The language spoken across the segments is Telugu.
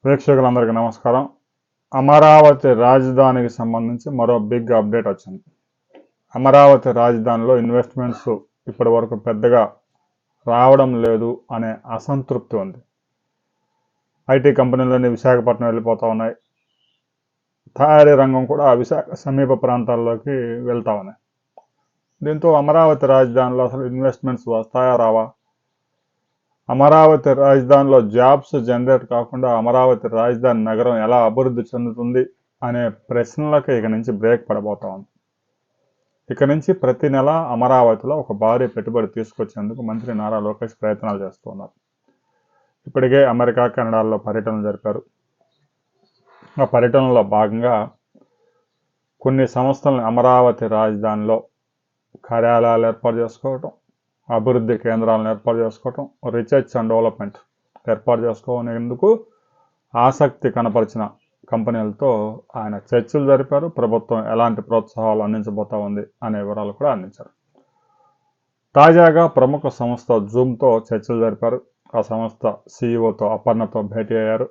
ప్రేక్షకులందరికీ నమస్కారం. అమరావతి రాజధానికి సంబంధించి మరో బిగ్ అప్డేట్ వచ్చింది. అమరావతి రాజధానిలో ఇన్వెస్ట్మెంట్స్ ఇప్పటి వరకు పెద్దగా రావడం లేదు అనే అసంతృప్తి ఉంది. ఐటీ కంపెనీలన్నీ విశాఖపట్నం వెళ్ళిపోతూ ఉన్నాయి. తయారీ రంగం కూడా విశాఖ సమీప ప్రాంతాల్లోకి వెళ్తూ ఉన్నాయి. దీంతో అమరావతి రాజధానిలో అసలు ఇన్వెస్ట్మెంట్స్ వస్తాయా రావా, అమరావతి రాజధానిలో జాబ్స్ జనరేట్ కాకుండా అమరావతి రాజధాని నగరం ఎలా అభివృద్ధి చెందుతుంది అనే ప్రశ్నలకు ఇక నుంచి బ్రేక్ పడబోతా ఉంది. ఇక నుంచి ప్రతి నెల అమరావతిలో ఒక భారీ పెట్టుబడి తీసుకొచ్చేందుకు మంత్రి నారా లోకేష్ ప్రయత్నాలు చేస్తున్నారు. ఇప్పటికే అమెరికా, కెనడాల్లో పర్యటనలు జరిపారు. ఆ పర్యటనలో భాగంగా కొన్ని సంస్థలను అమరావతి రాజధానిలో కార్యాలయాలు ఏర్పాటు చేసుకోవటం, అభివృద్ధి కేంద్రాలను ఏర్పాటు చేసుకోవటం, రీసెర్చ్ అండ్ డెవలప్మెంట్ ఏర్పాటు చేసుకోనేందుకు ఆసక్తి కనపరిచిన కంపెనీలతో ఆయన చర్చలు జరిపారు. ప్రభుత్వం ఎలాంటి ప్రోత్సాహాలు అందించబోతా ఉంది అనే వివరాలు కూడా అందించారు. తాజాగా ప్రముఖ సంస్థ జూమ్తో చర్చలు జరిపారు. ఆ సంస్థ సీఈఓతో అపర్ణతో భేటీ అయ్యారు.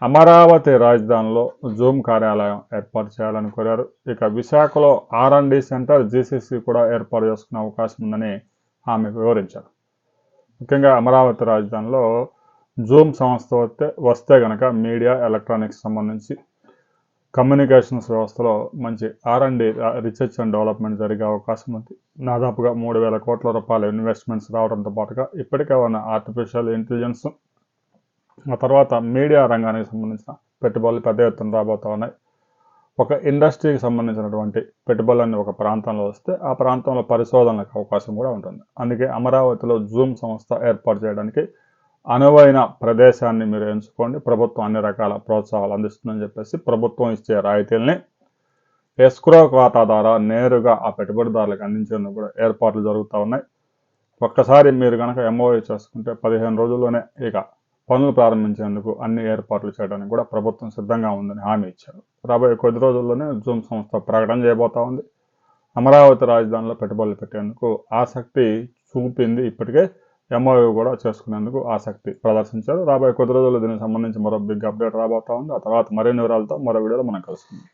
అమరావతి రాజధానిలో జూమ్ కార్యాలయం ఏర్పాటు చేయాలని కోరారు. ఇక విశాఖలో R&D సెంటర్ GCC కూడా ఏర్పాటు చేసుకునే అవకాశం ఉందని ఆమె వివరించారు. ముఖ్యంగా అమరావతి రాజధానిలో జూమ్ సంస్థ వస్తే గనక మీడియా, ఎలక్ట్రానిక్స్ సంబంధించి కమ్యూనికేషన్స్ వ్యవస్థలో మంచి R&D రీసెర్చ్ అండ్ డెవలప్మెంట్ జరిగే అవకాశం ఉంది. దాదాపుగా 3,000 కోట్ల రూపాయల ఇన్వెస్ట్మెంట్స్ రావడంతో పాటుగా ఇప్పటికే ఉన్న ఆర్టిఫిషియల్ ఇంటెలిజెన్స్, ఆ తర్వాత మీడియా రంగానికి సంబంధించిన పెట్టుబడులు పెద్ద ఎత్తున రాబోతూ ఉన్నాయి. ఒక ఇండస్ట్రీకి సంబంధించినటువంటి పెట్టుబడులన్నీ ఒక ప్రాంతంలో వస్తే ఆ ప్రాంతంలో పరిశోధనలకు అవకాశం కూడా ఉంటుంది. అందుకే అమరావతిలో జూమ్ సంస్థ ఏర్పాటు చేయడానికి అనువైన ప్రదేశాన్ని మీరు ఎంచుకోండి, ప్రభుత్వం అన్ని రకాల ప్రోత్సాహాలు అందిస్తుందని చెప్పేసి ప్రభుత్వం ఇచ్చే రాయితీల్ని ఎస్క్రో ఖాతా ద్వారా నేరుగా ఆ పెట్టుబడిదారులకు అందించేందుకు కూడా ఏర్పాట్లు జరుగుతూ ఉన్నాయి. ఒక్కసారి మీరు కనుక MOU చేసుకుంటే 15 రోజుల్లోనే ఇక పనులు ప్రారంభించేందుకు అన్ని ఏర్పాట్లు చేయడానికి కూడా ప్రభుత్వం సిద్ధంగా ఉందని హామీ ఇచ్చారు. రాబోయే కొద్ది రోజుల్లోనే జూమ్ సంస్థ ప్రకటన చేయబోతా ఉంది. అమరావతి రాజధానిలో పెట్టుబడులు పెట్టేందుకు ఆసక్తి చూపింది. ఇప్పటికే MOU కూడా చేసుకునేందుకు ఆసక్తి ప్రదర్శించారు. రాబోయే కొద్ది రోజుల్లో దీనికి సంబంధించి మరో బిగ్ అప్డేట్ రాబోతా ఉంది. ఆ తర్వాత మరిన్ని వివరాలతో మరో వీడియోలో మనం కలుసుకుందాం.